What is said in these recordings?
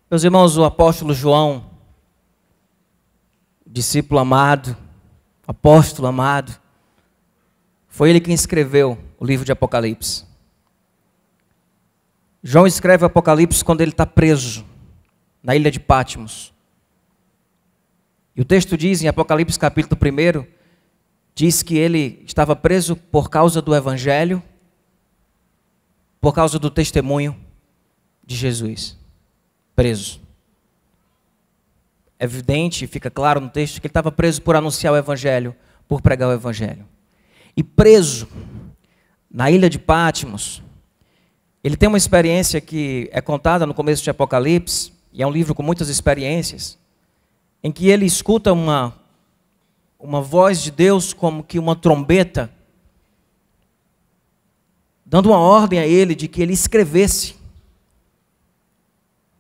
Meus irmãos, o apóstolo João, discípulo amado, apóstolo amado, foi ele quem escreveu o livro de Apocalipse. João escreve o Apocalipse quando ele está preso na ilha de Patmos. E o texto diz, em Apocalipse capítulo 1, diz que ele estava preso por causa do Evangelho, por causa do testemunho de Jesus. Preso. É evidente, fica claro no texto, que ele estava preso por anunciar o Evangelho, por pregar o Evangelho. E preso na ilha de Patmos, ele tem uma experiência que é contada no começo de Apocalipse, e é um livro com muitas experiências, em que ele escuta uma voz de Deus como que uma trombeta, dando uma ordem a ele de que ele escrevesse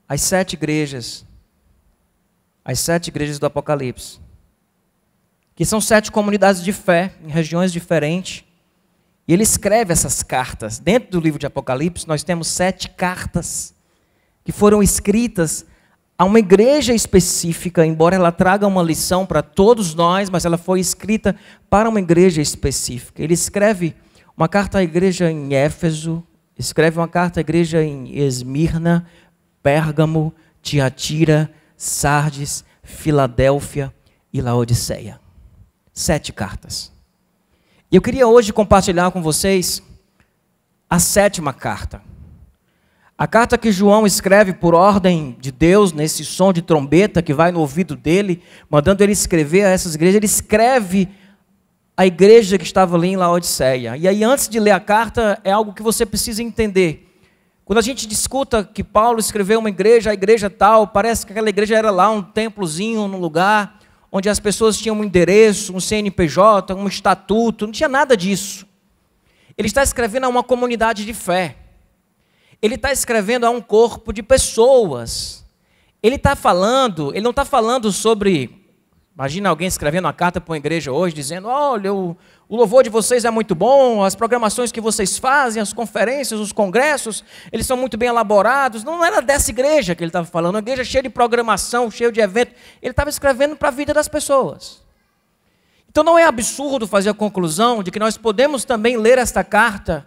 as 7 igrejas do Apocalipse, que são 7 comunidades de fé, em regiões diferentes, e ele escreve essas cartas. Dentro do livro de Apocalipse, nós temos 7 cartas, que foram escritas a uma igreja específica, embora ela traga uma lição para todos nós, mas ela foi escrita para uma igreja específica. Ele escreve uma carta à igreja em Éfeso, escreve uma carta à igreja em Esmirna, Pérgamo, Tiatira, Sardes, Filadélfia e Laodiceia. 7 cartas. E eu queria hoje compartilhar com vocês a 7ª carta. A carta que João escreve por ordem de Deus, nesse som de trombeta que vai no ouvido dele, mandando ele escrever a essas igrejas, ele escreve a igreja que estava ali em Laodiceia. E aí, antes de ler a carta, é algo que você precisa entender. Quando a gente discuta que Paulo escreveu uma igreja, a igreja tal, parece que aquela igreja era lá um templozinho, num lugar onde as pessoas tinham um endereço, um CNPJ, um estatuto, não tinha nada disso. Ele está escrevendo a uma comunidade de fé. Ele está escrevendo a um corpo de pessoas. Ele não está falando sobre... Imagina alguém escrevendo uma carta para uma igreja hoje, dizendo, olha, o louvor de vocês é muito bom, as programações que vocês fazem, as conferências, os congressos, eles são muito bem elaborados. Não era dessa igreja que ele estava falando, uma igreja cheia de programação, cheia de evento. Ele estava escrevendo para a vida das pessoas. Então não é absurdo fazer a conclusão de que nós podemos também ler esta carta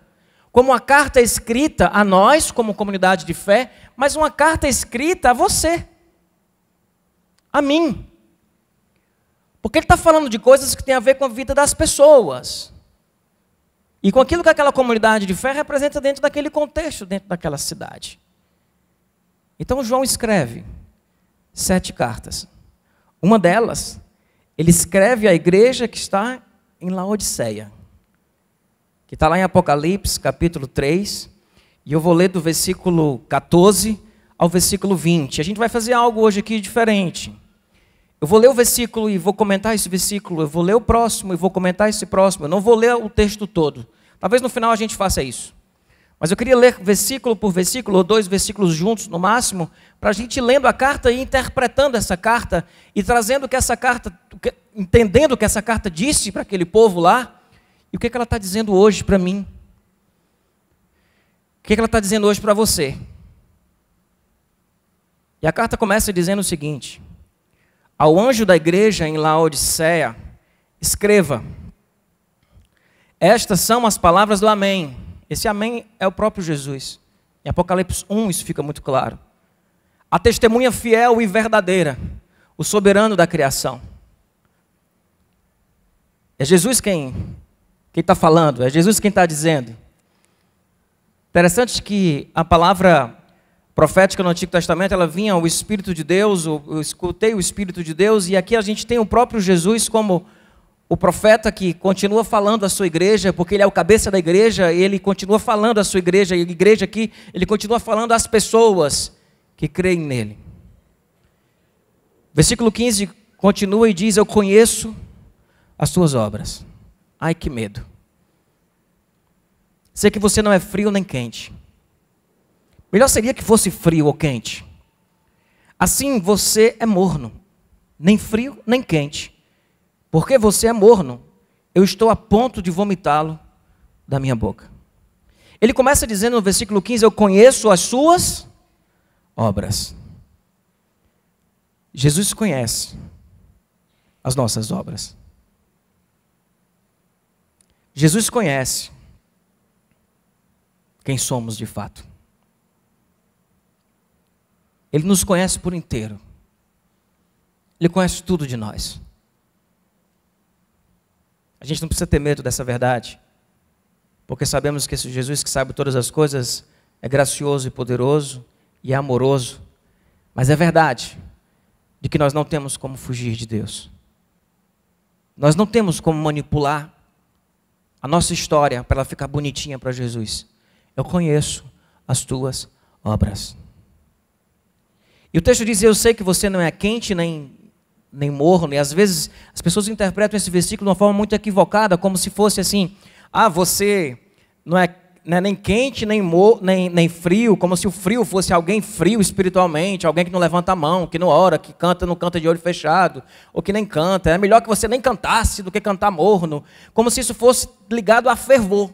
como uma carta escrita a nós, como comunidade de fé, mas uma carta escrita a você, a mim. Porque ele está falando de coisas que têm a ver com a vida das pessoas. E com aquilo que aquela comunidade de fé representa dentro daquele contexto, dentro daquela cidade. Então João escreve 7 cartas. Uma delas, ele escreve à igreja que está em Laodiceia, que está lá em Apocalipse, capítulo 3. E eu vou ler do versículo 14 ao versículo 20. A gente vai fazer algo hoje aqui diferente. Eu vou ler o versículo e vou comentar esse versículo, eu vou ler o próximo e vou comentar esse próximo, eu não vou ler o texto todo. Talvez no final a gente faça isso. Mas eu queria ler versículo por versículo, ou 2 versículos juntos no máximo, para a gente ir lendo a carta e interpretando essa carta, e trazendo que essa carta, entendendo o que essa carta disse para aquele povo lá, e o que ela está dizendo hoje para mim. O que ela está dizendo hoje para você. E a carta começa dizendo o seguinte: ao anjo da igreja em Laodiceia, escreva: estas são as palavras do amém. Esse amém é o próprio Jesus. Em Apocalipse 1 isso fica muito claro. A testemunha fiel e verdadeira, o soberano da criação. É Jesus quem está falando, é Jesus quem está dizendo. Interessante que a palavra profética no Antigo Testamento, ela vinha o Espírito de Deus, eu escutei o Espírito de Deus, e aqui a gente tem o próprio Jesus como o profeta que continua falando à sua igreja, porque ele é o cabeça da igreja, e ele continua falando à sua igreja, e a igreja aqui, ele continua falando às pessoas que creem nele. Versículo 15 continua e diz: eu conheço as suas obras. Ai, que medo. Sei que você não é frio nem quente. Melhor seria que fosse frio ou quente. Assim você é morno, nem frio nem quente. Porque você é morno, eu estou a ponto de vomitá-lo da minha boca. Ele começa dizendo no versículo 15, eu conheço as suas obras. Jesus conhece as nossas obras. Jesus conhece quem somos de fato. Ele nos conhece por inteiro. Ele conhece tudo de nós. A gente não precisa ter medo dessa verdade, porque sabemos que esse Jesus que sabe todas as coisas é gracioso e poderoso e é amoroso. Mas é verdade de que nós não temos como fugir de Deus. Nós não temos como manipular a nossa história para ela ficar bonitinha para Jesus. Eu conheço as tuas obras. E o texto diz, eu sei que você não é quente nem morno. E às vezes as pessoas interpretam esse versículo de uma forma muito equivocada, como se fosse assim, você não é nem quente, nem frio, como se o frio fosse alguém frio espiritualmente, alguém que não levanta a mão, que não ora, que canta, não canta de olho fechado, ou que nem canta. É melhor que você nem cantasse do que cantar morno, como se isso fosse ligado a fervor.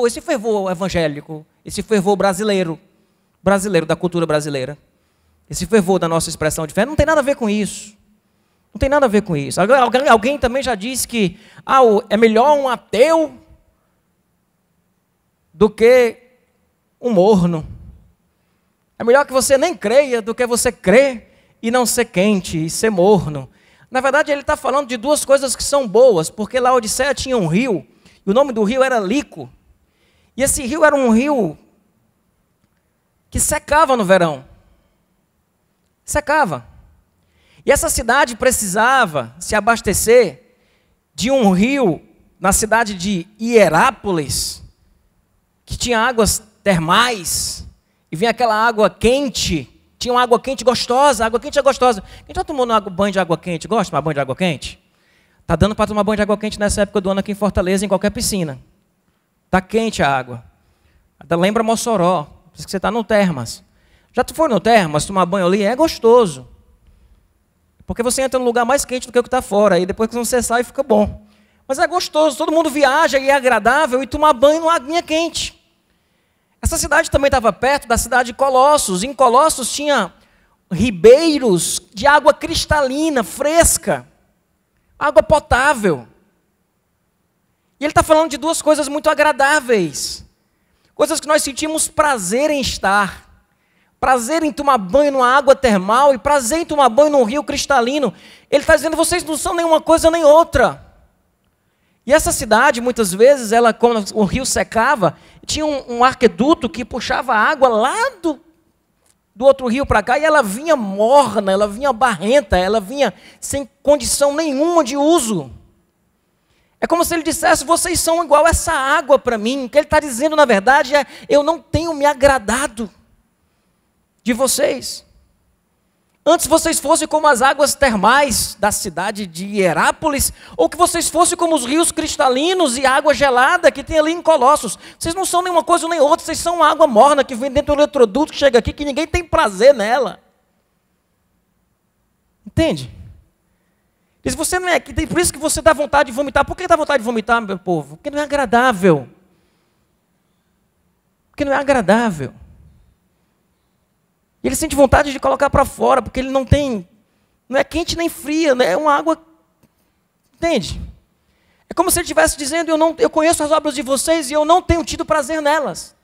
Esse fervor evangélico, esse fervor brasileiro da cultura brasileira, esse fervor da nossa expressão de fé, não tem nada a ver com isso. Não tem nada a ver com isso. Alguém também já disse que é melhor um ateu do que um morno. É melhor que você nem creia do que você crer e não ser quente e ser morno. Na verdade, ele está falando de duas coisas que são boas, porque Laodiceia tinha um rio, e o nome do rio era Lico. E esse rio era um rio que secava no verão. Secava. E essa cidade precisava se abastecer de um rio na cidade de Hierápolis, que tinha águas termais, e vinha aquela água quente, tinha uma água quente gostosa, água quente é gostosa. Quem já tomou banho de água quente? Gosta de tomar banho de água quente? Está dando para tomar banho de água quente nessa época do ano aqui em Fortaleza, em qualquer piscina. Está quente a água. Lembra Mossoró, por isso que você está no Termas. Já tu foi no Termas tomar banho ali? É gostoso. Porque você entra num lugar mais quente do que o que está fora, e depois que você sai fica bom. Mas é gostoso, todo mundo viaja e é agradável, e tomar banho numa aguinha quente. Essa cidade também estava perto da cidade de Colossos. Em Colossos tinha ribeiros de água cristalina, fresca, água potável. E ele está falando de duas coisas muito agradáveis, coisas que nós sentimos prazer em estar. Prazer em tomar banho numa água termal e prazer em tomar banho num rio cristalino. Ele está dizendo, vocês não são nenhuma coisa nem outra. E essa cidade, muitas vezes, quando o rio secava, tinha um arqueduto que puxava a água lá do outro rio para cá, e ela vinha morna, ela vinha barrenta, ela vinha sem condição nenhuma de uso. É como se ele dissesse, vocês são igual essa água para mim. O que ele está dizendo, na verdade, é, eu não tenho me agradado de vocês. Antes vocês fossem como as águas termais da cidade de Hierápolis, ou que vocês fossem como os rios cristalinos e água gelada que tem ali em Colossos. Vocês não são nenhuma coisa nem outra, vocês são água morna que vem dentro do eletroduto que chega aqui, que ninguém tem prazer nela. Entende? Diz, você não é, por isso que você dá vontade de vomitar. Por que dá vontade de vomitar, meu povo? Porque não é agradável. Porque não é agradável. E ele sente vontade de colocar para fora, porque ele não é quente nem fria, é uma água, entende? É como se ele estivesse dizendo, eu conheço as obras de vocês e eu não tenho tido prazer nelas.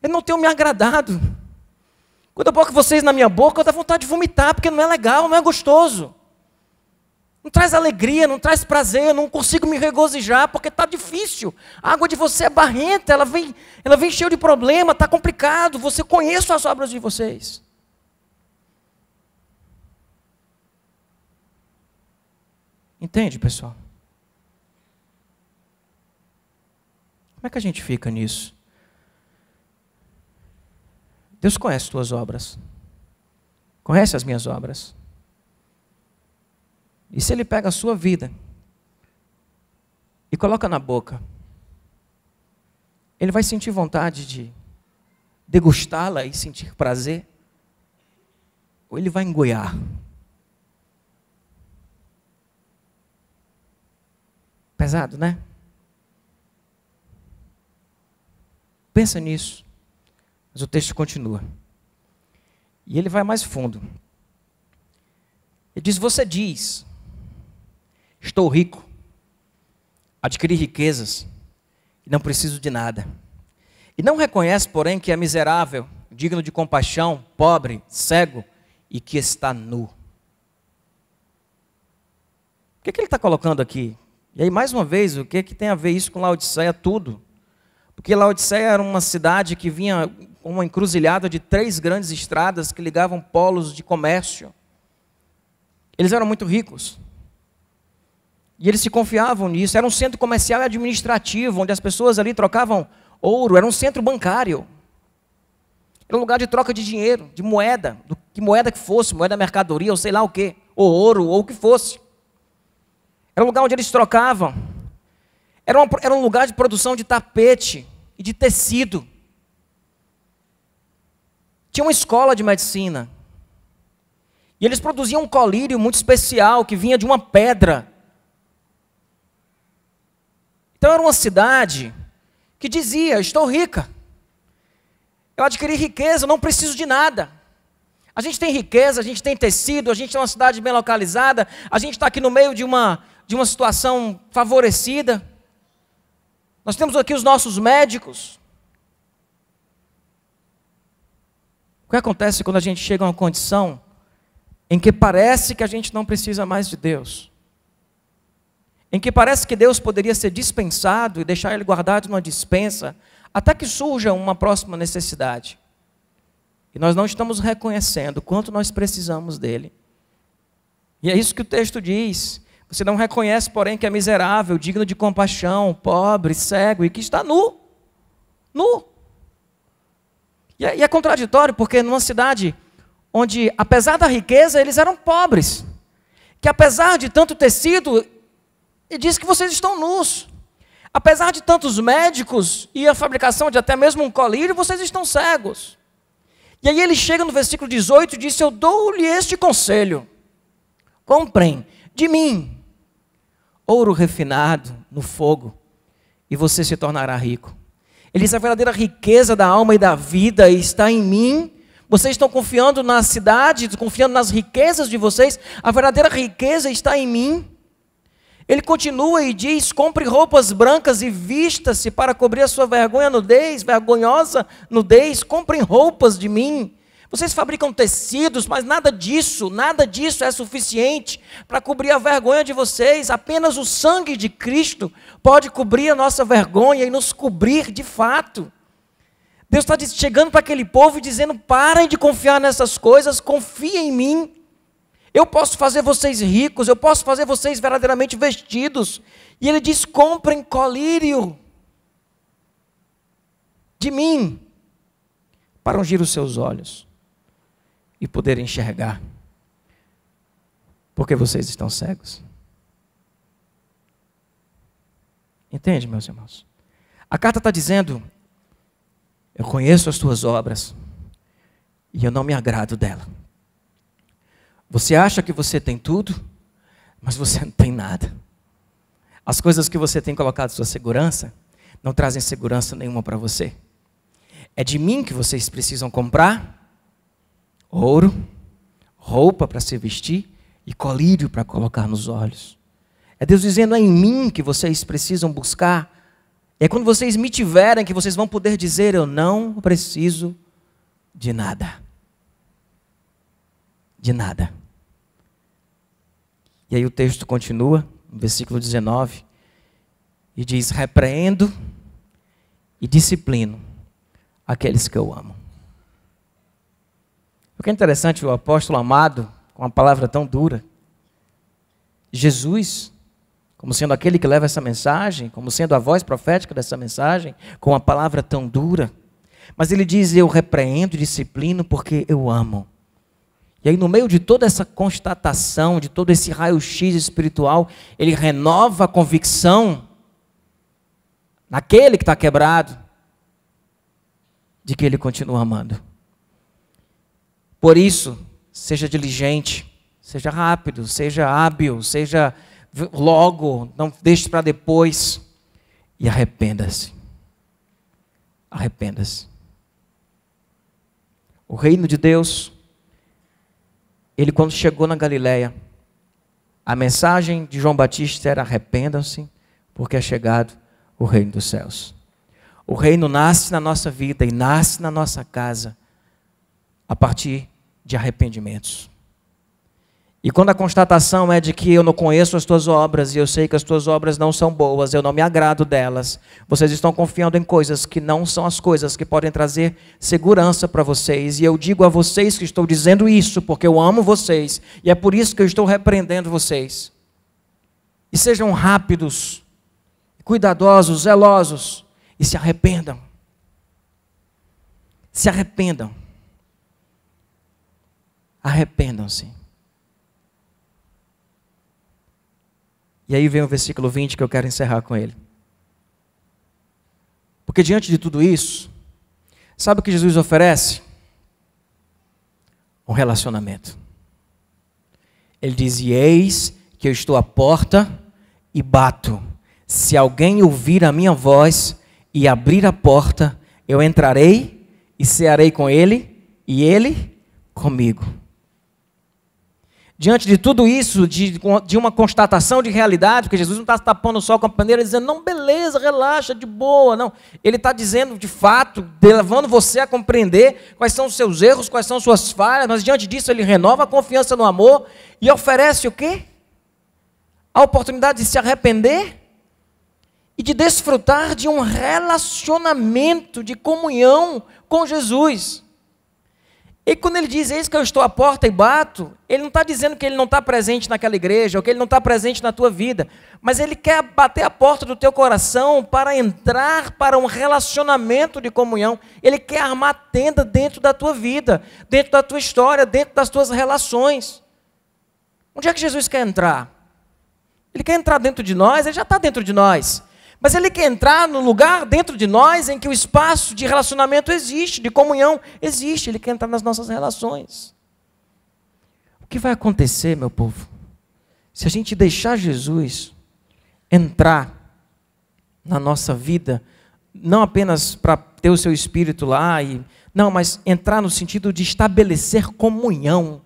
Eu não tenho me agradado. Quando eu coloco vocês na minha boca, eu dou vontade de vomitar, porque não é legal, não é gostoso. Não traz alegria, não traz prazer, eu não consigo me regozijar, porque está difícil. A água de você é barrenta, ela vem cheia de problema, está complicado. Você conhece as obras de vocês. Entende, pessoal? Como é que a gente fica nisso? Deus conhece as tuas obras. Conhece as minhas obras. E se Ele pega a sua vida e coloca na boca, Ele vai sentir vontade de degustá-la e sentir prazer? Ou Ele vai engoiar? Pesado, né? Pensa nisso. Mas o texto continua. E ele vai mais fundo. Ele diz, você diz, estou rico, adquiri riquezas e não preciso de nada. E não reconhece, porém, que é miserável, digno de compaixão, pobre, cego e que está nu. O que ele está colocando aqui? E aí, mais uma vez, o que tem a ver isso com Laodiceia? Tudo. Porque Laodiceia era uma cidade que vinha com uma encruzilhada de 3 grandes estradas que ligavam polos de comércio. Eles eram muito ricos. E eles se confiavam nisso. Era um centro comercial e administrativo, onde as pessoas ali trocavam ouro. Era um centro bancário. Era um lugar de troca de dinheiro, de moeda. Que moeda que fosse, moeda mercadoria, ou sei lá o quê. Ou ouro, ou o que fosse. Era um lugar onde eles trocavam. Era um lugar de produção de tapete e de tecido. Tinha uma escola de medicina. E eles produziam um colírio muito especial que vinha de uma pedra. Então era uma cidade que dizia, estou rica. Eu adquiri riqueza, não preciso de nada. A gente tem riqueza, a gente tem tecido, a gente é uma cidade bem localizada, a gente está aqui no meio de uma situação favorecida. Nós temos aqui os nossos médicos. O que acontece quando a gente chega a uma condição em que parece que a gente não precisa mais de Deus? Em que parece que Deus poderia ser dispensado e deixar Ele guardado numa despensa, até que surja uma próxima necessidade. E nós não estamos reconhecendo o quanto nós precisamos dEle. E é isso que o texto diz. Você não reconhece, porém, que é miserável, digno de compaixão, pobre, cego e que está nu. Nu. E é contraditório, porque numa cidade onde, apesar da riqueza, eles eram pobres. Que apesar de tanto tecido, ele diz que vocês estão nus. Apesar de tantos médicos e a fabricação de até mesmo um colírio, vocês estão cegos. E aí ele chega no versículo 18 e diz, eu dou-lhe este conselho. Comprem de mim ouro refinado no fogo, e você se tornará rico. Ele diz, a verdadeira riqueza da alma e da vida está em mim. Vocês estão confiando na cidade, confiando nas riquezas de vocês. A verdadeira riqueza está em mim. Ele continua e diz, compre roupas brancas e vista-se para cobrir a sua vergonhosa nudez. Comprem roupas de mim. Vocês fabricam tecidos, mas nada disso é suficiente para cobrir a vergonha de vocês. Apenas o sangue de Cristo pode cobrir a nossa vergonha e nos cobrir de fato. Deus está chegando para aquele povo e dizendo, parem de confiar nessas coisas, confiem em mim. Eu posso fazer vocês ricos, eu posso fazer vocês verdadeiramente vestidos. E ele diz, comprem colírio de mim, para ungir os seus olhos e poder enxergar, porque vocês estão cegos. Entende, meus irmãos? A carta está dizendo, eu conheço as tuas obras e eu não me agrado dela. Você acha que você tem tudo, mas você não tem nada. As coisas que você tem colocado sua segurança, não trazem segurança nenhuma para você. É de mim que vocês precisam comprar ouro, roupa para se vestir e colírio para colocar nos olhos. É Deus dizendo, é em mim que vocês precisam buscar. É quando vocês me tiverem que vocês vão poder dizer, eu não preciso de nada. De nada. E aí o texto continua, no versículo 19, e diz, repreendo e disciplino aqueles que eu amo. O que é interessante, o apóstolo amado, com uma palavra tão dura, Jesus, como sendo aquele que leva essa mensagem, como sendo a voz profética dessa mensagem, com uma palavra tão dura, mas ele diz, eu repreendo e disciplino porque eu amo. E aí no meio de toda essa constatação, de todo esse raio-x espiritual, ele renova a convicção naquele que está quebrado, de que ele continua amando. Por isso, seja diligente, seja rápido, seja hábil, seja logo, não deixe para depois, e arrependa-se. Arrependa-se. O reino de Deus Ele, quando chegou na Galileia, a mensagem de João Batista era: arrependam-se, porque é chegado o reino dos céus. O reino nasce na nossa vida e nasce na nossa casa a partir de arrependimentos. E quando a constatação é de que eu não conheço as tuas obras e eu sei que as tuas obras não são boas, eu não me agrado delas, vocês estão confiando em coisas que não são as coisas que podem trazer segurança para vocês. E eu digo a vocês que estou dizendo isso porque eu amo vocês e é por isso que eu estou repreendendo vocês. E sejam rápidos, cuidadosos, zelosos e se arrependam. Se arrependam. Arrependam-se. E aí vem o versículo 20 que eu quero encerrar com ele. Porque diante de tudo isso, sabe o que Jesus oferece? Um relacionamento. Ele diz: e eis que eu estou à porta e bato. Se alguém ouvir a minha voz e abrir a porta, eu entrarei e cearei com ele e ele comigo. Diante de tudo isso, de uma constatação de realidade, porque Jesus não está tapando o sol com a peneira, dizendo: não, beleza, relaxa, de boa, não. Ele está dizendo, de fato, levando você a compreender quais são os seus erros, quais são as suas falhas, mas diante disso ele renova a confiança no amor e oferece o quê? A oportunidade de se arrepender e de desfrutar de um relacionamento de comunhão com Jesus. E quando ele diz: eis que eu estou à porta e bato, ele não está dizendo que ele não está presente naquela igreja, ou que ele não está presente na tua vida, mas ele quer bater a porta do teu coração para entrar para um relacionamento de comunhão. Ele quer armar tenda dentro da tua vida, dentro da tua história, dentro das tuas relações. Onde é que Jesus quer entrar? Ele quer entrar dentro de nós, ele já está dentro de nós. Mas ele quer entrar no lugar dentro de nós em que o espaço de relacionamento existe, de comunhão existe. Ele quer entrar nas nossas relações. O que vai acontecer, meu povo, se a gente deixar Jesus entrar na nossa vida, não apenas para ter o seu espírito lá, não, mas entrar no sentido de estabelecer comunhão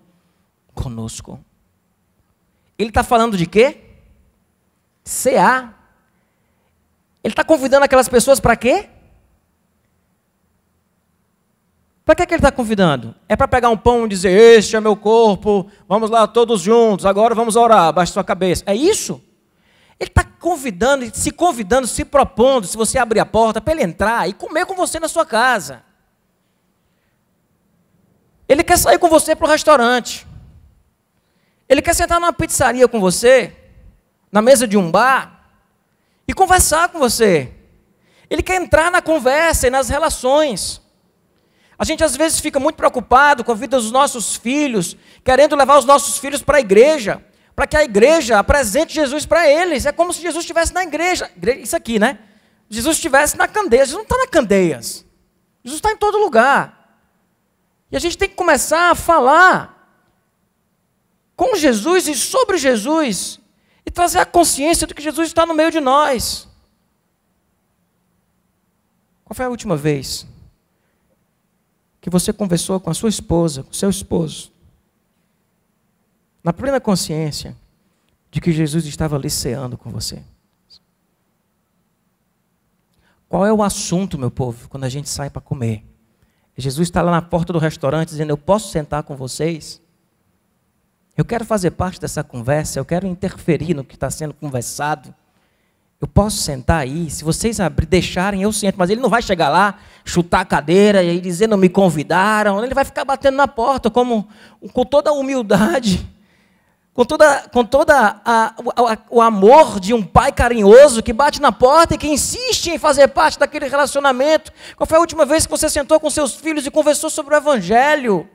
conosco. Ele está falando de quê? cear. Ele está convidando aquelas pessoas para quê? Para que ele está convidando? É para pegar um pão e dizer: este é meu corpo, vamos lá todos juntos, agora vamos orar, baixe sua cabeça. É isso? Ele está convidando, se propondo, se você abrir a porta, para ele entrar e comer com você na sua casa. Ele quer sair com você para o restaurante. Ele quer sentar numa pizzaria com você, na mesa de um bar, e conversar com você. Ele quer entrar na conversa e nas relações. A gente às vezes fica muito preocupado com a vida dos nossos filhos, querendo levar os nossos filhos para a igreja, para que a igreja apresente Jesus para eles. É como se Jesus estivesse na igreja. Isso aqui, né? Jesus estivesse na Candeias. Jesus não está na Candeias. Jesus está em todo lugar. E a gente tem que começar a falar com Jesus e sobre Jesus, e trazer a consciência de que Jesus está no meio de nós. Qual foi a última vez que você conversou com a sua esposa, com o seu esposo, na plena consciência de que Jesus estava ali ceando com você? Qual é o assunto, meu povo, quando a gente sai para comer? Jesus está lá na porta do restaurante dizendo: eu posso sentar com vocês? Eu quero fazer parte dessa conversa, eu quero interferir no que está sendo conversado. Eu posso sentar aí, se vocês deixarem, eu sento. Mas ele não vai chegar lá, chutar a cadeira e dizer: não me convidaram. Ele vai ficar batendo na porta com toda a humildade, com toda o amor de um pai carinhoso que bate na porta e que insiste em fazer parte daquele relacionamento. Qual foi a última vez que você sentou com seus filhos e conversou sobre o Evangelho?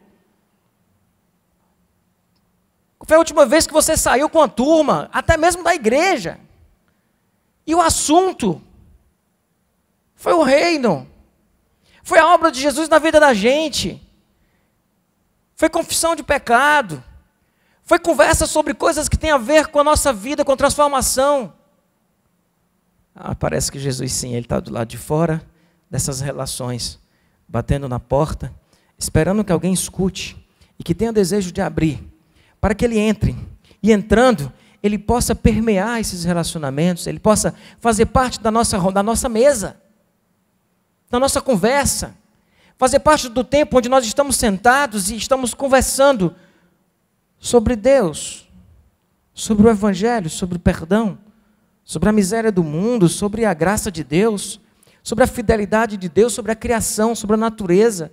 Qual foi a última vez que você saiu com a turma, até mesmo da igreja? E o assunto foi o reino. Foi a obra de Jesus na vida da gente. Foi confissão de pecado. Foi conversa sobre coisas que têm a ver com a nossa vida, com transformação. Parece que Jesus, sim, ele está do lado de fora dessas relações, batendo na porta, esperando que alguém escute e que tenha desejo de abrir para que ele entre. E entrando, ele possa permear esses relacionamentos, ele possa fazer parte da nossa mesa, da nossa conversa, fazer parte do tempo onde nós estamos sentados e estamos conversando sobre Deus, sobre o Evangelho, sobre o perdão, sobre a miséria do mundo, sobre a graça de Deus, sobre a fidelidade de Deus, sobre a criação, sobre a natureza.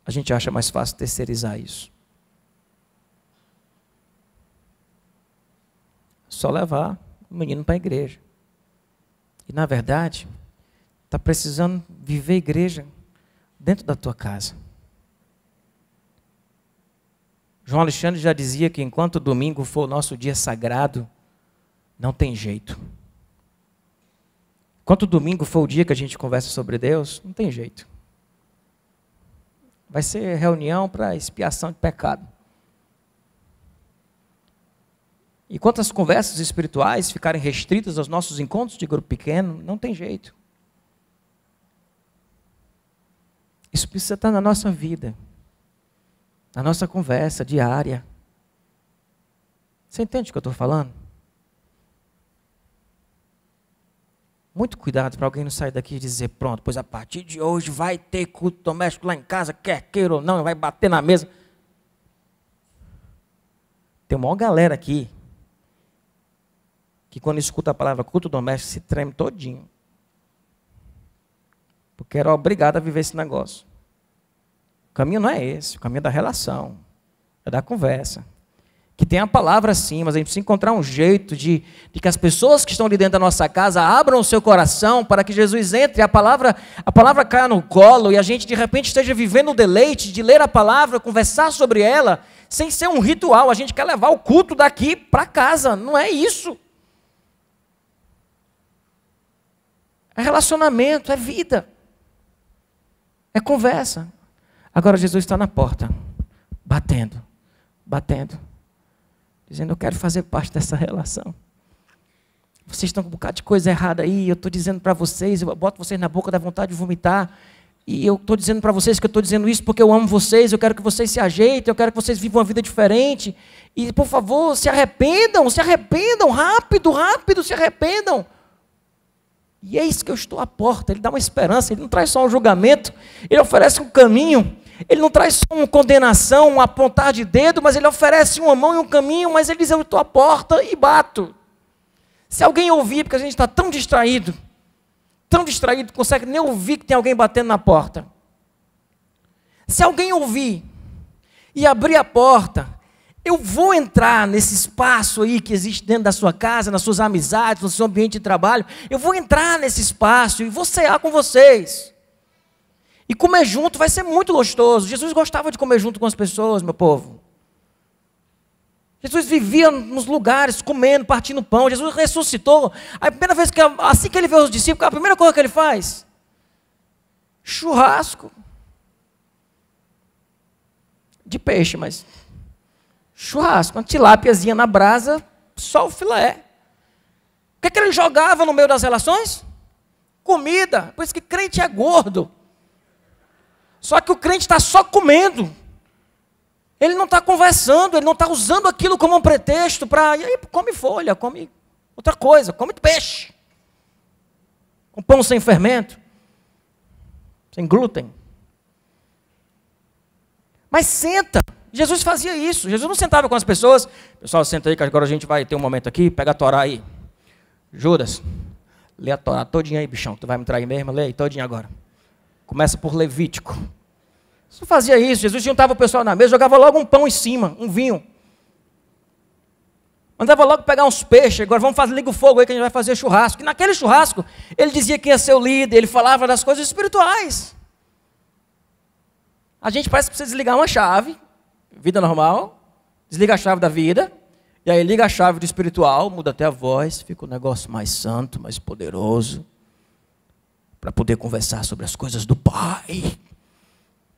A gente acha mais fácil terceirizar isso. Só levar o menino para a igreja. E, na verdade, está precisando viver a igreja dentro da tua casa. João Alexandre já dizia que enquanto o domingo for o nosso dia sagrado, não tem jeito. Enquanto o domingo for o dia que a gente conversa sobre Deus, não tem jeito. Vai ser reunião para expiação de pecado. E quanto as conversas espirituais ficarem restritas aos nossos encontros de grupo pequeno, não tem jeito. Isso precisa estar na nossa vida, na nossa conversa diária. Você entende o que eu estou falando? Muito cuidado para alguém não sair daqui e dizer, pronto, pois a partir de hoje vai ter culto doméstico lá em casa, quer queira ou não, vai bater na mesa. Tem uma maior galera aqui que quando escuta a palavra culto doméstico se treme todinho. Porque era obrigado a viver esse negócio. O caminho não é esse, o caminho é da relação, é da conversa. Que tem a palavra sim, mas a gente precisa encontrar um jeito de que as pessoas que estão ali dentro da nossa casa abram o seu coração para que Jesus entre, a palavra caia no colo e a gente de repente esteja vivendo o deleite de ler a palavra, conversar sobre ela, sem ser um ritual. A gente quer levar o culto daqui para casa, não é isso. É relacionamento, é vida, é conversa. Agora Jesus está na porta, batendo, dizendo, eu quero fazer parte dessa relação. Vocês estão com um bocado de coisa errada aí, eu estou dizendo para vocês, eu boto vocês na boca da vontade de vomitar, e eu estou dizendo para vocês que eu estou dizendo isso porque eu amo vocês, eu quero que vocês se ajeitem, eu quero que vocês vivam uma vida diferente, e por favor, se arrependam, rápido, se arrependam. E é isso que eu estou à porta. Ele dá uma esperança, ele não traz só um julgamento, ele oferece um caminho, ele não traz só uma condenação, um apontar de dedo, mas ele oferece uma mão e um caminho, mas ele diz, eu estou à porta e bato. Se alguém ouvir, porque a gente está tão distraído, consegue nem ouvir que tem alguém batendo na porta. Se alguém ouvir e abrir a porta, eu vou entrar nesse espaço aí que existe dentro da sua casa, nas suas amizades, no seu ambiente de trabalho, eu vou entrar nesse espaço e vou cear com vocês. E comer junto vai ser muito gostoso. Jesus gostava de comer junto com as pessoas, meu povo. Jesus vivia nos lugares, comendo, partindo pão. Jesus ressuscitou. A primeira vez assim que ele vê os discípulos, a primeira coisa que ele faz? Churrasco. De peixe, mas... churrasco, uma tilápiazinha na brasa, só o filé. O que ele jogava no meio das relações? Comida. Por isso que crente é gordo. Só que o crente está só comendo. Ele não está conversando, ele não está usando aquilo como um pretexto para... E aí, come folha, come outra coisa, come peixe. Com pão sem fermento, sem glúten. Mas senta. Jesus fazia isso. Jesus não sentava com as pessoas. Pessoal, senta aí que agora a gente vai ter um momento aqui. Pega a Torá aí. Judas, lê a Torá todinha aí, bichão. Tu vai me trair mesmo? Lê aí todinha agora. Começa por Levítico. Jesus fazia isso. Jesus juntava o pessoal na mesa, jogava logo um pão em cima, um vinho. Mandava logo pegar uns peixes. Agora vamos fazer, liga o fogo aí que a gente vai fazer churrasco. E naquele churrasco, ele dizia que ia ser o líder. Ele falava das coisas espirituais. A gente parece que precisa desligar uma chave. Vida normal, desliga a chave da vida, e aí liga a chave do espiritual, muda até a voz, fica um negócio mais santo, mais poderoso, para poder conversar sobre as coisas do Pai.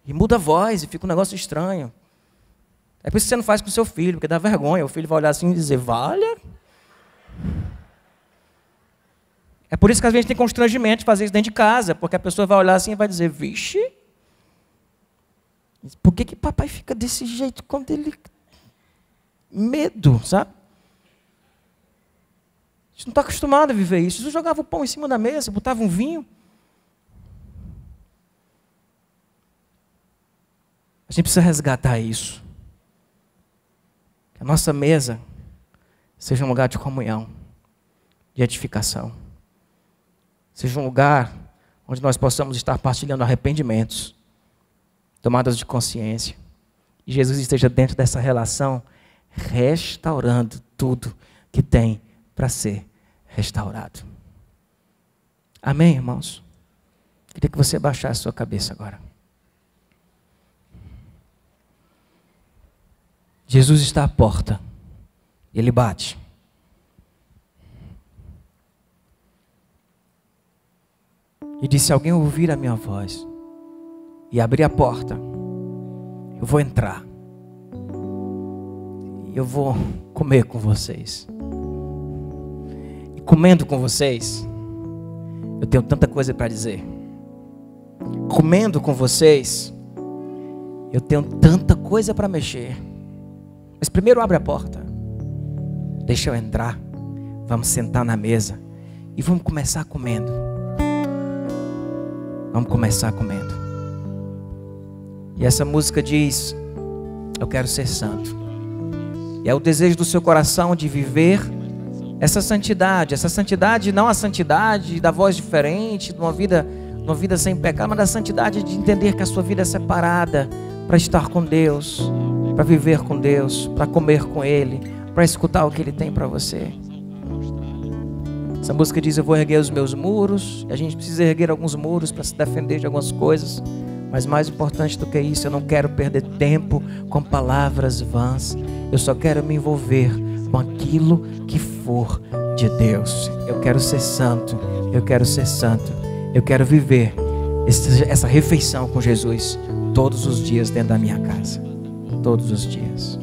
E muda a voz, e fica um negócio estranho. É por isso que você não faz com o seu filho, porque dá vergonha, o filho vai olhar assim e dizer, valha. É por isso que a gente tem constrangimento de fazer isso dentro de casa, porque a pessoa vai olhar assim e vai dizer, vixe. Por que papai fica desse jeito quando ele... Medo, sabe? A gente não está acostumado a viver isso. Jesus jogava o pão em cima da mesa, botava um vinho. A gente precisa resgatar isso. Que a nossa mesa seja um lugar de comunhão, de edificação. Seja um lugar onde nós possamos estar partilhando arrependimentos, tomadas de consciência. E Jesus esteja dentro dessa relação, restaurando tudo que tem para ser restaurado. Amém, irmãos? Queria que você baixasse a sua cabeça agora. Jesus está à porta. Ele bate. E disse: se alguém ouvir a minha voz e abrir a porta, eu vou entrar. E eu vou comer com vocês. E comendo com vocês, eu tenho tanta coisa para dizer. Comendo com vocês, eu tenho tanta coisa para mexer. Mas primeiro abre a porta. Deixa eu entrar. Vamos sentar na mesa e vamos começar comendo. Vamos começar comendo. E essa música diz: eu quero ser santo. E é o desejo do seu coração de viver essa santidade. Essa santidade, não a santidade da voz diferente, de uma vida sem pecado, mas da santidade de entender que a sua vida é separada para estar com Deus, para viver com Deus, para comer com Ele, para escutar o que Ele tem para você. Essa música diz: eu vou erguer os meus muros. E a gente precisa erguer alguns muros para se defender de algumas coisas. Mas mais importante do que isso, eu não quero perder tempo com palavras vãs. Eu só quero me envolver com aquilo que for de Deus. Eu quero ser santo. Eu quero ser santo. Eu quero viver essa refeição com Jesus todos os dias dentro da minha casa. Todos os dias.